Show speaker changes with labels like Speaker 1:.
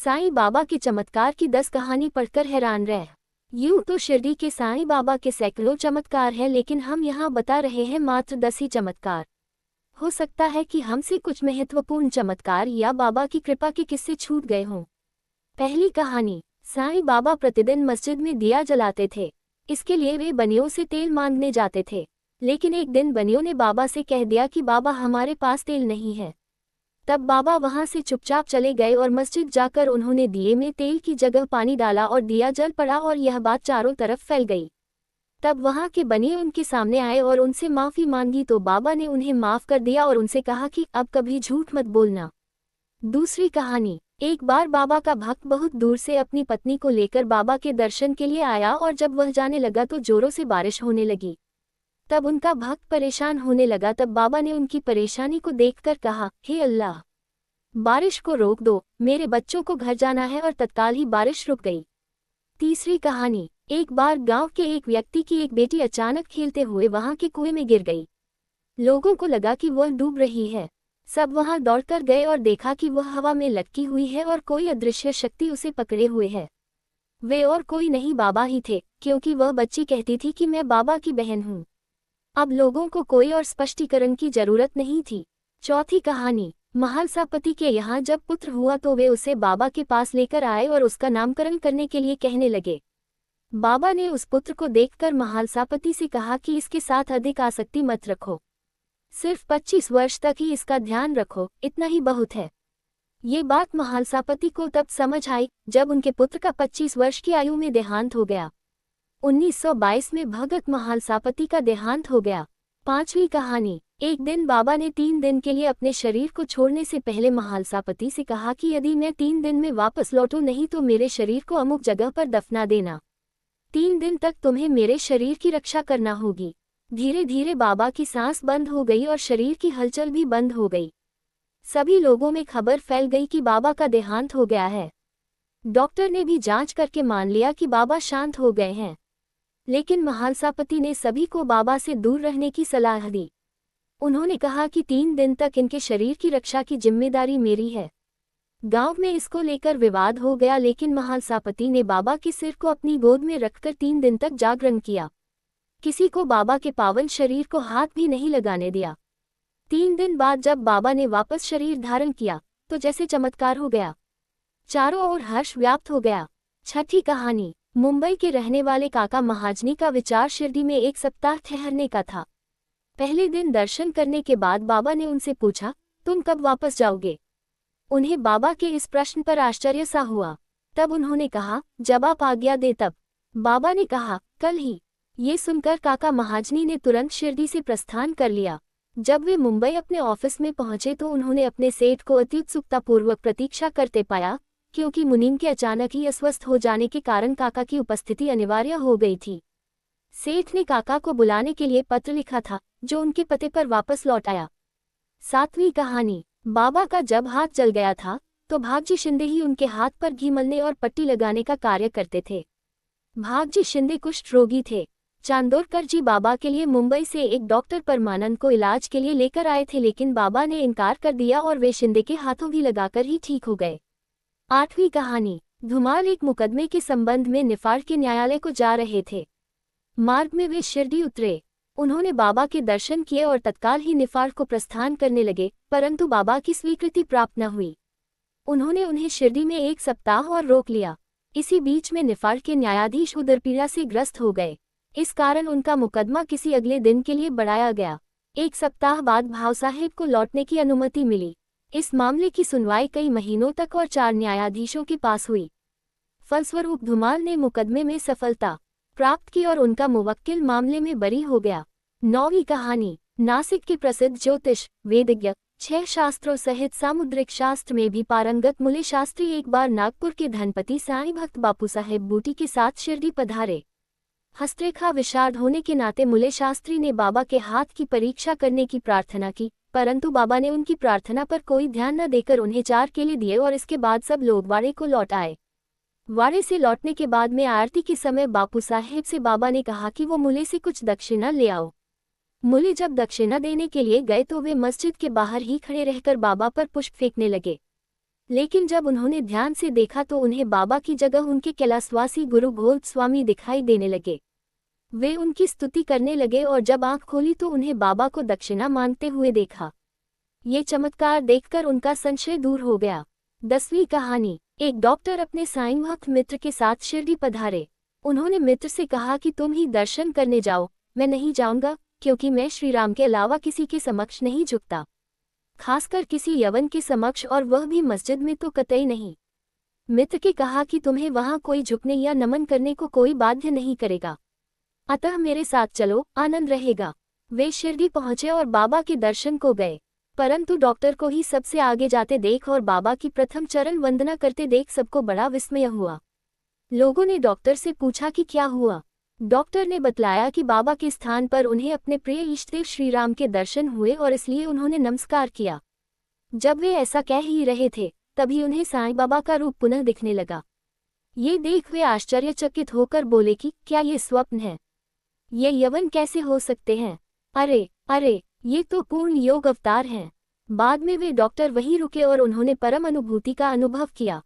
Speaker 1: साईं बाबा के चमत्कार की 10 कहानी पढ़कर हैरान रह। यूं तो शिरडी के साईं बाबा के सैकड़ों चमत्कार हैं, लेकिन हम यहाँ बता रहे हैं मात्र 10 ही चमत्कार। हो सकता है कि हमसे कुछ महत्वपूर्ण चमत्कार या बाबा की कृपा के किस्से छूट गए हों। पहली कहानी। साईं बाबा प्रतिदिन मस्जिद में दिया जलाते थे। इसके लिए वे बनियों से तेल मांगने जाते थे, लेकिन एक दिन बनियों ने बाबा से कह दिया कि बाबा हमारे पास तेल नहीं है। तब बाबा वहां से चुपचाप चले गए और मस्जिद जाकर उन्होंने दिए में तेल की जगह पानी डाला और दिया जल पड़ा और यह बात चारों तरफ फैल गई। तब वहां के बनिए उनके सामने आए और उनसे माफी मांगी तो बाबा ने उन्हें माफ कर दिया और उनसे कहा कि अब कभी झूठ मत बोलना। दूसरी कहानी। एक बार बाबा का भक्त बहुत दूर से अपनी पत्नी को लेकर बाबा के दर्शन के लिए आया और जब वह जाने लगा तो जोरों से बारिश होने लगी। तब उनका भक्त परेशान होने लगा। तब बाबा ने उनकी परेशानी को देखकर कहा, हे अल्लाह, बारिश को रोक दो, मेरे बच्चों को घर जाना है, और तत्काल ही बारिश रुक गई। तीसरी कहानी। एक बार गांव के एक व्यक्ति की एक बेटी अचानक खेलते हुए वहां के कुएं में गिर गई। लोगों को लगा कि वह डूब रही है। सब वहां दौड़कर गए और देखा कि वह हवा में लटकी हुई है और कोई अदृश्य शक्ति उसे पकड़े हुए है। वे और कोई नहीं बाबा ही थे, क्योंकि वह बच्ची कहती थी कि मैं बाबा की बहन हूँ। अब लोगों को कोई और स्पष्टीकरण की जरूरत नहीं थी। चौथी कहानी। महालसापति के यहाँ जब पुत्र हुआ तो वे उसे बाबा के पास लेकर आए और उसका नामकरण करने के लिए कहने लगे। बाबा ने उस पुत्र को देखकर महालसापति से कहा कि इसके साथ अधिक आसक्ति मत रखो, सिर्फ 25 वर्ष तक ही इसका ध्यान रखो, इतना ही बहुत है। ये बात महालसापति को तब समझ आई जब उनके पुत्र का 25 वर्ष की आयु में देहांत हो गया। 1922 में भगत महालसापति का देहांत हो गया। पांचवी कहानी। एक दिन बाबा ने 3 दिन के लिए अपने शरीर को छोड़ने से पहले महालसापति से कहा कि यदि मैं 3 दिन में वापस लौटूं नहीं तो मेरे शरीर को अमुक जगह पर दफना देना। 3 दिन तक तुम्हें मेरे शरीर की रक्षा करना होगी। धीरे धीरे बाबा की सांस बंद हो गई और शरीर की हलचल भी बंद हो गई। सभी लोगों में खबर फैल गई कि बाबा का देहांत हो गया है। डॉक्टर ने भी जांच करके मान लिया कि बाबा शांत हो गए हैं, लेकिन महालसापति ने सभी को बाबा से दूर रहने की सलाह दी। उन्होंने कहा कि 3 दिन तक इनके शरीर की रक्षा की जिम्मेदारी मेरी है। गांव में इसको लेकर विवाद हो गया, लेकिन महालसापति ने बाबा के सिर को अपनी गोद में रखकर 3 दिन तक जागरण किया। किसी को बाबा के पावन शरीर को हाथ भी नहीं लगाने दिया। 3 दिन बाद जब बाबा ने वापस शरीर धारण किया तो जैसे चमत्कार हो गया। चारों ओर हर्ष व्याप्त हो गया। छठी कहानी। मुंबई के रहने वाले काका महाजनी का विचार शिरडी में 1 सप्ताह ठहरने का था। पहले दिन दर्शन करने के बाद बाबा ने उनसे पूछा, तुम कब वापस जाओगे? उन्हें बाबा के इस प्रश्न पर आश्चर्य सा हुआ। तब उन्होंने कहा, जब आप आज्ञा दे तब। बाबा ने कहा, कल ही। ये सुनकर काका महाजनी ने तुरंत शिरडी से प्रस्थान कर लिया। जब वे मुंबई अपने ऑफिस में पहुंचे तो उन्होंने अपने सेठ को अति उत्सुकतापूर्वक प्रतीक्षा करते पाया, क्योंकि मुनीम के अचानक ही अस्वस्थ हो जाने के कारण काका की उपस्थिति अनिवार्य हो गई थी। सेठ ने काका को बुलाने के लिए पत्र लिखा था, जो उनके पते पर वापस लौट आया। 7वीं कहानी। बाबा का जब हाथ जल गया था तो भागजी शिंदे ही उनके हाथ पर घी मलने और पट्टी लगाने का कार्य करते थे। भागजी शिंदे कुष्ठ रोगी थे। चांदोरकर जी बाबा के लिए मुंबई से एक डॉक्टर परमानंद को इलाज के लिए लेकर आए थे, लेकिन बाबा ने इनकार कर दिया और वे शिंदे के हाथों भी लगाकर ही ठीक हो गए। 8वीं कहानी। धुमाल एक मुकदमे के संबंध में निफाड़ के न्यायालय को जा रहे थे। मार्ग में वे शिरडी उतरे। उन्होंने बाबा के दर्शन किए और तत्काल ही निफाड़ को प्रस्थान करने लगे, परंतु बाबा की स्वीकृति प्राप्त न हुई। उन्होंने उन्हें शिरडी में 1 सप्ताह और रोक लिया। इसी बीच में निफाड़ के न्यायाधीश उदरपीड़ा से ग्रस्त हो गए। इस कारण उनका मुकदमा किसी अगले दिन के लिए बढ़ाया गया। 1 सप्ताह बाद भाव साहेब को लौटने की अनुमति मिली। इस मामले की सुनवाई कई महीनों तक और 4 न्यायाधीशों के पास हुई। फलस्वरूप धुमाल ने मुकदमे में सफलता प्राप्त की और उनका मुवक्किल मामले में बरी हो गया। 9वीं कहानी। नासिक के प्रसिद्ध ज्योतिष वेदज्ञ 6 शास्त्रों सहित सामुद्रिक शास्त्र में भी पारंगत मूले शास्त्री एक बार नागपुर के धनपति साईं भक्त बापू साहेब बूटी के साथ शिरडी पधारे। हस्तरेखा विशारद होने के नाते मूले शास्त्री ने बाबा के हाथ की परीक्षा करने की प्रार्थना की, परंतु बाबा ने उनकी प्रार्थना पर कोई ध्यान न देकर उन्हें 4 केले दिए और इसके बाद सब लोग वाड़े को लौट आए। वाड़े से लौटने के बाद में आरती के समय बापू साहेब से बाबा ने कहा कि वो मूले से कुछ दक्षिणा ले आओ। मूले जब दक्षिणा देने के लिए गए तो वे मस्जिद के बाहर ही खड़े रहकर बाबा पर पुष्प फेंकने लगे। लेकिन जब उन्होंने ध्यान से देखा तो उन्हें बाबा की जगह उनके कैलाशवासी गुरु घोष स्वामी दिखाई देने लगे। वे उनकी स्तुति करने लगे और जब आंख खोली तो उन्हें बाबा को दक्षिणा मांगते हुए देखा। ये चमत्कार देखकर उनका संशय दूर हो गया। 10वीं कहानी। एक डॉक्टर अपने साईं भक्त मित्र के साथ शिरडी पधारे। उन्होंने मित्र से कहा कि तुम ही दर्शन करने जाओ, मैं नहीं जाऊंगा, क्योंकि मैं श्री राम के अलावा किसी के समक्ष नहीं झुकता, खासकर किसी यवन के समक्ष, और वह भी मस्जिद में तो कतई नहीं। मित्र के कहा कि तुम्हें वहां कोई झुकने या नमन करने को कोई बाध्य नहीं करेगा, अतः मेरे साथ चलो, आनंद रहेगा। वे शिरडी पहुंचे और बाबा के दर्शन को गए, परंतु डॉक्टर को ही सबसे आगे जाते देख और बाबा की प्रथम चरण वंदना करते देख सबको बड़ा विस्मय हुआ। लोगों ने डॉक्टर से पूछा कि क्या हुआ। डॉक्टर ने बतलाया कि बाबा के स्थान पर उन्हें अपने प्रिय इष्टदेव श्री राम के दर्शन हुए और इसलिए उन्होंने नमस्कार किया। जब वे ऐसा कह ही रहे थे तभी उन्हें साईं बाबा का रूप पुनः दिखने लगा। ये देख वे आश्चर्यचकित होकर बोले कि क्या ये स्वप्न है, ये यवन कैसे हो सकते हैं, अरे अरे ये तो पूर्ण योग अवतार हैं। बाद में वे डॉक्टर वहीं रुके और उन्होंने परम अनुभूति का अनुभव किया।